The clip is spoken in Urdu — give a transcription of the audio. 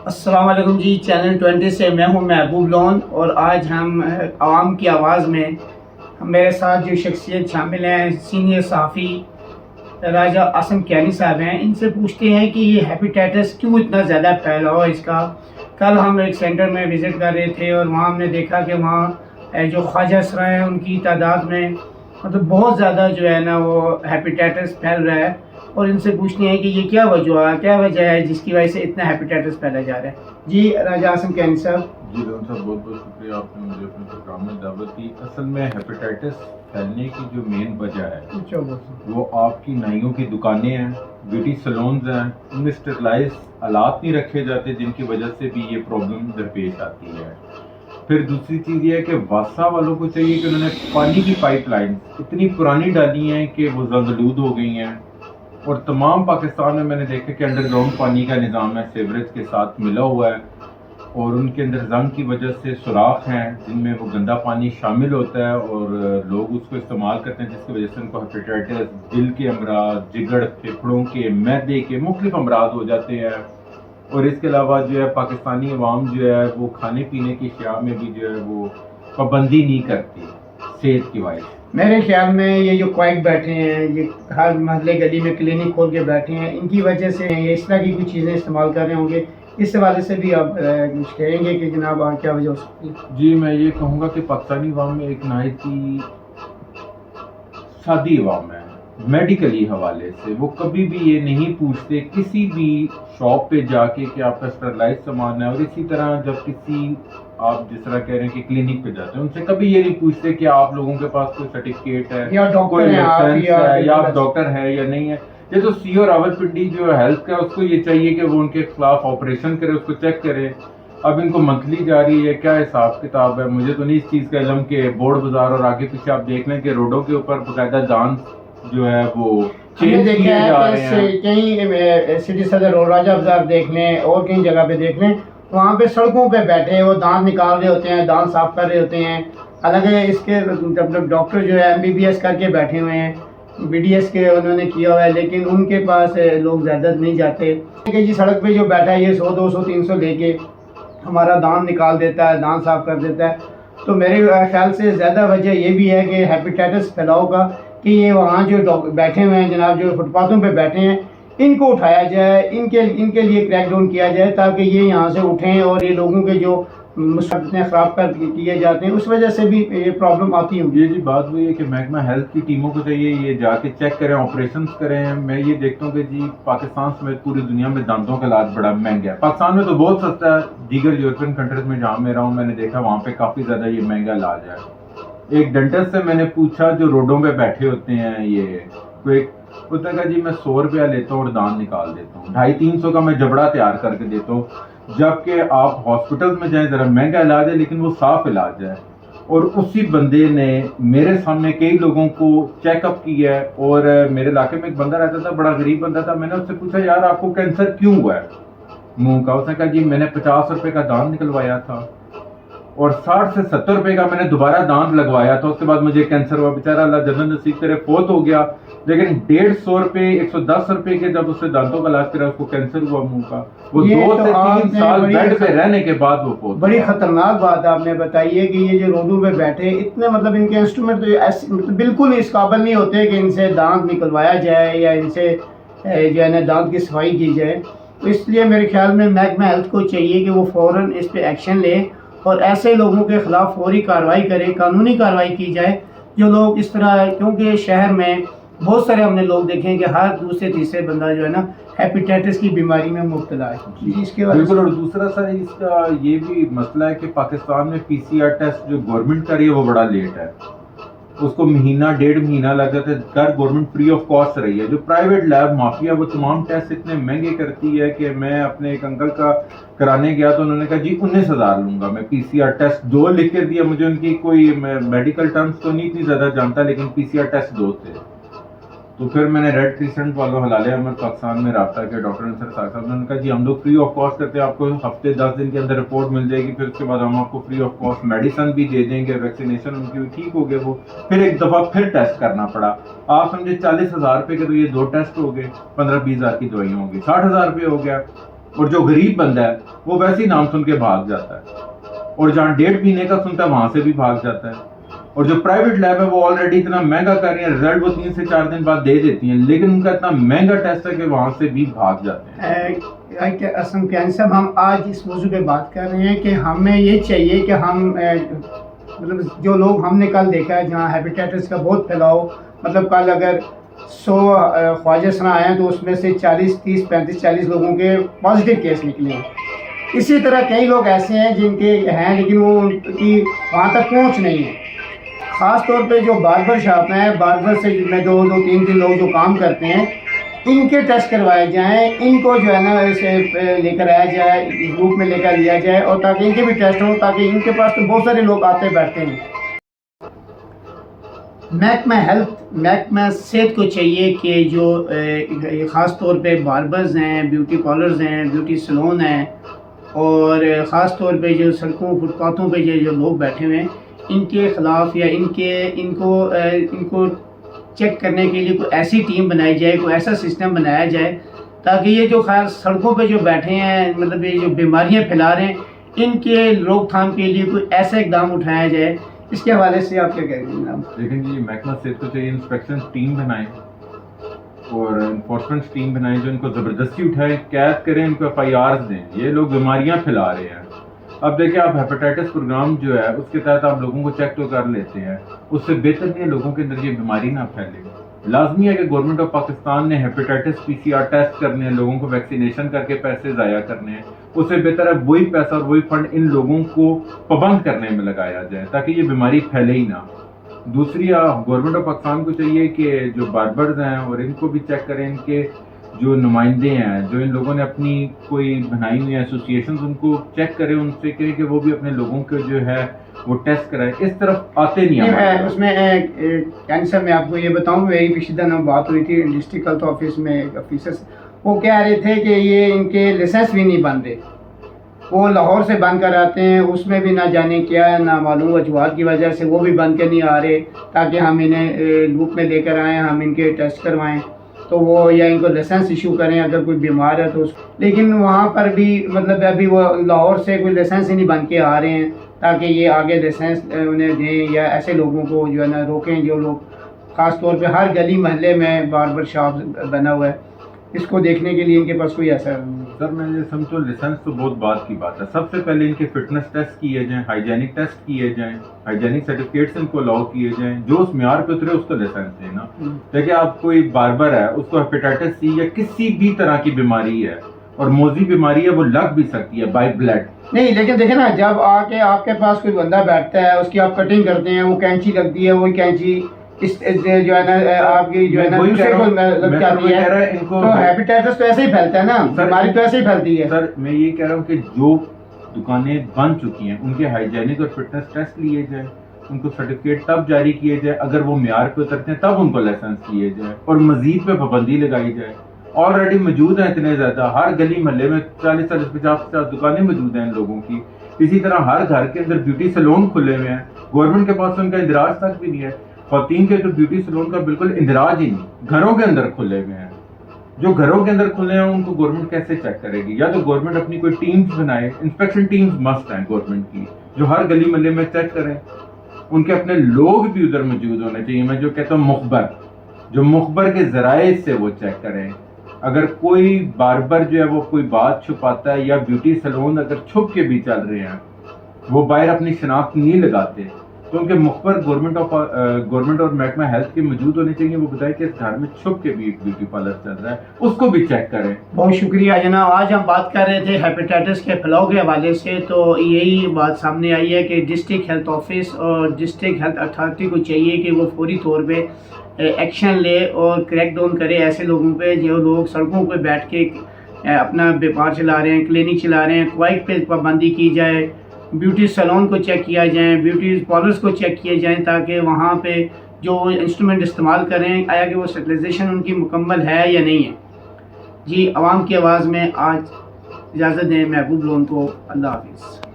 السلام علیکم جی، چینل 20 سے میں ہوں محبوب لون، اور آج ہم عوام کی آواز میں میرے ساتھ جو شخصیت شامل ہیں سینئر صحافی راجہ عاصم کیانی صاحب ہیں. ان سے پوچھتے ہیں کہ یہ ہیپیٹائٹس کیوں اتنا زیادہ پھیلا ہوا اس کا. کل ہم ایک سینٹر میں وزٹ کر رہے تھے اور وہاں ہم نے دیکھا کہ وہاں جو خواجہ اسرا ہیں ان کی تعداد میں مطلب بہت زیادہ جو ہے نا وہ ہیپیٹائٹس پھیل رہا ہے. اور ان سے پوچھتے ہیں کہ یہ کیا وجہ ہے جس کی وجہ سے اتنا ہیپیٹائٹس پھیلا جا رہا ہے. جی راجہ عاصم کیانی صاحب. جی لون صاحب، بہت بہت شکریہ آپ نے مجھے اپنے پروگرام میں دعوت دی. اصل میں ہیپیٹائٹس پھیلنے کی جو مین وجہ ہے وہ آپ کی نائیوں کی دکانیں ہیں، بیوٹی سلونز ہیں، ان میں اسٹرلائز آلات نہیں رکھے جاتے جن کی وجہ سے بھی یہ پرابلم درپیش آتی ہے. پھر دوسری چیز یہ ہے کہ واسا والوں کو چاہیے کہ انہوں نے پانی کی پائپ لائن اتنی پرانی ڈالی ہیں کہ وہ زنگلود ہو گئی ہیں، اور تمام پاکستان میں نے دیکھا کہ انڈر گراؤنڈ پانی کا نظام ہے، سیوریج کے ساتھ ملا ہوا ہے، اور ان کے اندر زنگ کی وجہ سے سوراخ ہیں جن میں وہ گندا پانی شامل ہوتا ہے، اور لوگ اس کو استعمال کرتے ہیں جس کی وجہ سے ان کو ہیپیٹائٹس، دل کے امراض، جگر، پھیپھڑوں کے، معدے کے مختلف امراض ہو جاتے ہیں. اور اس کے علاوہ جو ہے پاکستانی عوام جو ہے وہ کھانے پینے کی اشیاء میں بھی جو ہے وہ پابندی نہیں کرتی صحت کی وجہ. میرے خیال میں یہ جو کوائک بیٹھے ہیں، یہ ہر محلے گلی میں کلینک کھول کے بیٹھے ہیں، ان کی وجہ سے یہ اس طرح کی کچھ چیزیں استعمال کر رہے ہوں گے. اس حوالے سے بھی آپ کچھ کہیں گے کہ جناب کیا وجہ ہو سکتی ہے؟ جی میں یہ کہوں گا کہ پاکستانی عوام میں ایک نہایت ہی سادی عوام ہے. میڈیکلی حوالے سے وہ کبھی بھی یہ نہیں پوچھتے کسی بھی شاپ پہ جا کے کہ آپ کا اسٹرلائز سامان ہے، اور اسی طرح جب کسی آپ جس طرح کہہ رہے ہیں کہ کلینک پہ جاتے ہیں ان سے کبھی یہ نہیں پوچھتے کہ آپ لوگوں کے پاس کوئی سرٹیفکیٹ ہے، کوئی لائسنس ہے، یا آپ ڈاکٹر ہے یا نہیں ہے. یہ تو سی اور راولپنڈی جو ہیلتھ کا اس کو یہ چاہیے کہ وہ ان کے خلاف آپریشن کرے، اس کو چیک کرے. اب ان کو منتھلی جاری ہے، کیا حساب کتاب ہے مجھے تو نہیں اس چیز کا علم کہ بورڈ بازار اور آگے پیچھے آپ دیکھ لیں کہ روڈوں کے اوپر باقاعدہ دانت جو ہے وہ چینج کیے جا رہے ہیں. کہیں سٹی صدر اور راجہ بازار دیکھ لیں اور کہیں جگہ پہ دیکھ لیں، وہاں پہ سڑکوں پہ بیٹھے وہ دانت نکال رہے ہوتے ہیں، دانت صاف کر رہے ہوتے ہیں. حالانکہ اس کے جب ڈاکٹر جو ہے MBBS کر کے بیٹھے ہوئے ہیں، BDS کے انہوں نے کیا ہوا ہے، لیکن ان کے پاس لوگ زیادہ نہیں جاتے کہ جی سڑک پہ جو بیٹھا ہے یہ 100 200 300 لے کے ہمارا دانت نکال دیتا ہے، دانت صاف کر دیتا ہے. تو میرے خیال سے زیادہ وجہ یہ بھی ہے کہ ہیپیٹائٹس پھیلاؤ کا، کہ یہ وہاں جو بیٹھے ہوئے ہیں جناب، جو فٹ پاتھوں پہ بیٹھے ہیں، ان کو اٹھایا جائے، ان کے لیے کریک ڈاؤن کیا جائے تاکہ یہ یہاں سے اٹھیں، اور یہ لوگوں کے جو مستقبل خراب کر کیے جاتے ہیں اس وجہ سے بھی یہ پرابلم آتی ہوگی. جی بات وہی ہے کہ محکمہ ہیلتھ کی ٹیموں کو چاہیے یہ جا کے چیک کریں، آپریشنز کریں. میں یہ دیکھتا ہوں کہ جی پاکستان سمیت پوری دنیا میں دانتوں کا علاج بڑا مہنگا ہے. پاکستان میں تو بہت سستا ہے، دیگر یورپین کنٹریز میں جہاں میں رہا ہوں میں نے دیکھا وہاں پہ کافی زیادہ یہ مہنگا علاج ہے. ایک ڈینٹسٹ سے میں نے پوچھا جو روڈوں پہ بیٹھے ہوتے ہیں، یہ کوئی ہوتا ہے جی میں 100 روپیہ لیتا ہوں اور دانت نکال دیتا ہوں، 250-300 کا میں جبڑا تیار کر کے دیتا ہوں. جبکہ آپ ہاسپٹل میں جائیں، ذرا مہنگا علاج ہے لیکن وہ صاف علاج ہے. اور اسی بندے نے میرے سامنے کئی لوگوں کو چیک اپ کیا ہے. اور میرے علاقے میں ایک بندہ رہتا تھا، بڑا غریب بندہ تھا. میں نے اس سے پوچھا یار آپ کو کینسر کیوں ہوا ہے منہ کا؟ اس نے کہا جی میں نے 50 روپے کا دانت نکلوایا تھا اور 60 سے 70 روپے کا میں نے دوبارہ دانت لگوایا تھا، اس کے بعد مجھے کینسر ہوا. بیچارہ اللہ جنت نصیب کرے فوت ہو گیا. لیکن 150 روپے 110 روپے کے جب اس نے دانتوں کا علاج کرا اس کو کینسر ہوا منہ کا. وہ 2 سے 3 سال بیڈ پہ رہنے کے بعد وہ فوت. بڑی خطرناک بات آپ نے بتائی ہے کہ یہ جو روڈوں پہ بیٹھے اتنے مطلب ان کے انسٹرومنٹ تو بالکل اس قابل نہیں ہوتے کہ ان سے دانت نکلوایا جائے یا ان سے جو ہے نا دانت کی صفائی کی جائے. تو اس لیے میرے خیال میں محکمہ ہیلتھ کو چاہیے کہ وہ فوراً اس پہ ایکشن لے اور ایسے لوگوں کے خلاف فوری کارروائی کرے، قانونی کارروائی کی جائے جو لوگ اس طرح. کیونکہ شہر میں بہت سارے ہم نے لوگ دیکھے ہیں کہ ہر دوسرے تیسرے بندہ جو ہے نا ہیپیٹائٹس کی بیماری میں مبتلا ہے. اس کے بالکل. اور دوسرا سر اس کا یہ بھی مسئلہ ہے کہ پاکستان میں PCR ٹیسٹ جو گورنمنٹ کر رہی ہے وہ بڑا لیٹ ہے. اس کو مہینہ 1.5 مہینہ لگ جاتا ہے. کر گورنمنٹ فری آف کاسٹ رہی ہے. جو پرائیویٹ لیب مافیا وہ تمام ٹیسٹ اتنے مہنگے کرتی ہے کہ میں اپنے ایک انکل کا کرانے گیا تو انہوں نے کہا جی 19,000 لوں گا میں. PCR ٹیسٹ 2 لکھ کے دیا مجھے. ان کی کوئی میڈیکل ٹرمز تو نہیں اتنی زیادہ جانتا لیکن PCR ٹیسٹ 2 تھے. تو پھر میں نے ریڈ کریسنٹ والوں ہلال احمد پاکستان میں رابطہ کیا ڈاکٹر انصر صاحب نے کہا جی ہم لوگ فری آف کاسٹ کرتے ہیں، آپ کو ہفتے 10 دن کے اندر رپورٹ مل جائے گی. پھر اس کے بعد ہم آپ کو فری آف کاسٹ میڈیسن بھی دے دیں گے. ویکسینیشن ان کی ٹھیک ہو گیا. وہ پھر ایک دفعہ پھر ٹیسٹ کرنا پڑا. آپ سمجھے 40,000 روپے کے تو یہ 2 ٹیسٹ ہو گئے، 15-20 ہزار کی دوائیاں ہو گئی، 60,000 روپے ہو گیا. اور جو غریب بندہ ہے وہ ویسے ہی نام سن کے بھاگ جاتا ہے، اور جہاں 1.5 مہینے کا سنتا ہے وہاں سے بھی بھاگ جاتا ہے. اور جو پرائیویٹ لیب ہے وہ آلریڈی اتنا مہنگا کر رہی ہیں، رزلٹ وہ 3 سے 4 دن بعد دے دیتی ہیں، لیکن ان کا اتنا مہنگا ٹیسٹ ہے کہ وہاں سے بھی بھاگ جاتے ہیں. اسلم پیانی صاحب، ہم آج اس موضوع پہ بات کر رہے ہیں کہ ہمیں یہ چاہیے کہ ہم مطلب جو لوگ ہم نے کل دیکھا ہے جہاں ہیپیٹائٹس کا بہت پھیلاؤ، مطلب کل اگر 100 خواجہ سنا آئے ہیں تو اس میں سے 40 30 35 40 لوگوں کے پازیٹیو کیس نکلے ہیں. اسی طرح کئی لوگ ایسے ہیں جن کے ہیں لیکن وہ ان کی وہاں تک پہنچ نہیں ہے. خاص طور پہ جو باربر شاپ ہیں، باربر سے میں 2-3 لوگ جو کام کرتے ہیں، ان کے ٹیسٹ کروائے جائیں، ان کو جو ہے نا اسے لے کر آیا جائے، گروپ میں لے کر لیا جائے، اور تاکہ ان کے بھی ٹیسٹ ہوں، تاکہ ان کے پاس تو بہت سارے لوگ آتے بیٹھتے ہیں. محکمہ صحت کو چاہیے کہ جو خاص طور پہ باربرز ہیں، بیوٹی پارلرز ہیں، بیوٹی سلون ہیں، اور خاص طور پہ جو سڑکوں فٹ پاتھوں پہ جو لوگ بیٹھے ہوئے ہیں، ان کے خلاف یا ان کو چیک کرنے کے لیے کوئی ایسی ٹیم بنائی جائے، کوئی ایسا سسٹم بنایا جائے تاکہ یہ جو خاص سڑکوں پہ جو بیٹھے ہیں، مطلب یہ جو بیماریاں پھیلا رہے ہیں، ان کے روک تھام کے لیے کوئی ایسا اقدام اٹھایا جائے. اس کے حوالے سے آپ کیا کہیں گے جناب؟ لیکن جی محکمہ صحت کو چاہیے انسپیکشن ٹیم بنائیں اور انفورسمنٹ ٹیم بنائیں جو ان کو زبردستی اٹھائیں، قید کریں، ان کو FIRs دیں. یہ لوگ بیماریاں پھیلا رہے ہیں. اب دیکھیں آپ ہیپیٹائٹس پروگرام جو ہے اس کے تحت آپ لوگوں کو چیک تو کر لیتے ہیں، اس سے بہتر نہیں ہے لوگوں کے اندر یہ بیماری نہ پھیلے. لازمی ہے کہ گورنمنٹ آف پاکستان نے ہیپیٹائٹس PCR ٹیسٹ کرنے ہیں، لوگوں کو ویکسینیشن کر کے پیسے ضائع کرنے ہیں. اس سے بہتر ہے وہی پیسہ اور وہی فنڈ ان لوگوں کو پابند کرنے میں لگایا جائے تاکہ یہ بیماری پھیلے ہی نہ. دوسری گورنمنٹ آف پاکستان کو چاہیے کہ جو باربرز ہیں اور ان کو بھی چیک کریں، ان کے جو نمائندے ہیں جو ان لوگوں نے اپنی کوئی بنائی ہوئی ایسوسیشنز، ان کو چیک کریں، ان سے کہیں کہ وہ بھی اپنے لوگوں کے جو ہے وہ ٹیسٹ کرائیں. اس طرف آتے نہیں ہیں. اس میں کینسر میں آپ کو یہ بتاؤں، میری پچھلے دنوں بات ہوئی تھی ڈسٹرکٹ ہیلتھ آفس میں ایک آفیسر، وہ کہہ رہے تھے کہ یہ ان کے لائسنس بھی نہیں بن رہے، وہ لاہور سے بند کر آتے ہیں، اس میں بھی نہ جانے کیا نہ معلوم وجوہات کی وجہ سے وہ بھی بند کے نہیں آ رہے تاکہ ہم انہیں لوپ میں لے کر آئیں، ہم ان کے ٹیسٹ کروائیں تو وہ یا ان کو لائسنس ایشو کریں اگر کوئی بیمار ہے تو لیکن وہاں پر بھی مطلب ابھی وہ لاہور سے کوئی لائسنس ہی نہیں بن کے آ رہے ہیں تاکہ یہ آگے لائسنس انہیں دیں یا ایسے لوگوں کو جو ہے نا روکیں جو لوگ خاص طور پہ ہر گلی محلے میں باربر شاپ بنا ہوا ہے. اس کو دیکھنے کے لیے ان کے پاس کوئی ایسا سر میں یہ سمجھو لائسنس تو بہت بات کی بات ہے. سب سے پہلے ان کے فٹنس ٹیسٹ کیے جائیں، ہائیجینک ٹیسٹ کیے جائیں، ہائیجینک سرٹیفکیٹس ان کو الاؤ کیے جائیں، جو اس معیار پہ اترے اس کو لائسنس دینا. دیکھیں آپ کوئی باربر ہے، اس کو ہیپیٹائٹس C یا کسی بھی طرح کی بیماری ہے اور موذی بیماری ہے، وہ لگ بھی سکتی ہے بائی بلڈ. نہیں لیکن دیکھیں نا جب آ کے آپ کے پاس کوئی بندہ بیٹھتا ہے، اس کی آپ کٹنگ کرتے ہیں، وہ کینچی لگتی ہے، وہی کینچی اس جو ہے نا آپ کی جو ہے نا دوسرے کو لگ جاتی ہے تو ہیپیٹائٹس تو ایسے ہی پھیلتا ہے نا، بیماری تو ایسے ہی پھیلتی ہے. سر میں یہ کہہ رہا ہوں کہ جو دکانیں بن چکی ہیں ان کے ہائیجینک اور فٹنس ٹیسٹ لیے جائیں، ان کو سرٹیفکیٹ تب جاری کیے جائے، اگر وہ معیار پہ اترتے ہیں تب ان کو لائسنس دیے جائے اور مزید پہ پابندی لگائی جائے. آلریڈی موجود ہیں اتنے زیادہ، ہر گلی محلے میں 40-50 دکانیں موجود ہیں ان لوگوں کی. اسی طرح ہر گھر کے اندر بیوٹی سیلون کھلے ہوئے ہیں، گورنمنٹ کے پاس ان کا اندراج تک بھی نہیں ہے. خواتین کے تو بیوٹی سیلون کا بالکل اندراج ہی نہیں، گھروں کے اندر کھلے ہوئے ہیں. جو گھروں کے اندر کھلے ہیں ان کو گورنمنٹ کیسے چیک کرے گی؟ یا تو گورنمنٹ اپنی کوئی ٹیمز بنائے، انسپیکشن ٹیمز مسٹ ہیں گورنمنٹ کی جو ہر گلی محلے میں چیک کریں. ان کے اپنے لوگ بھی ادھر موجود ہونے چاہیے. میں جو کہتا ہوں مخبر کے ذرائع سے وہ چیک کریں. اگر کوئی باربر جو ہے وہ کوئی بات چھپاتا ہے یا بیوٹی سیلون اگر چھپ کے بھی چل رہے ہیں، وہ باہر اپنی شناخت نہیں لگاتے، تو ان کے مخبر گورنمنٹ اور محکمہ ہیلتھ کے موجود ہونے چاہیے. وہ بتائے کہ اس گھر میں چھپ کے بھی ایک بیوٹی پارلر چل رہا ہے، اس کو بھی چیک کریں. بہت شکریہ جناب. آج ہم بات کر رہے تھے ہیپیٹائٹس کے پھیلاؤ کے حوالے سے، تو یہی بات سامنے آئی ہے کہ ڈسٹرکٹ ہیلتھ آفس اور ڈسٹرکٹ ہیلتھ اتھارٹی کو چاہیے کہ وہ فوری طور پہ ایکشن لے اور کریک ڈاؤن کرے ایسے لوگوں پہ جو لوگ سڑکوں پہ بیٹھ کے اپنا بیپار چلا رہے ہیں، کلینک چلا رہے ہیں. کوائٹ پہ پابندی کی جائے، بیوٹی سیلون کو چیک کیا جائیں، بیوٹی پارلرز کو چیک کیے جائیں تاکہ وہاں پہ جو انسٹرومنٹ استعمال کریں آیا کہ وہ سٹیلائزیشن ان کی مکمل ہے یا نہیں ہے. جی عوام کی آواز میں آج اجازت دیں محبوب لون کو. اللہ حافظ.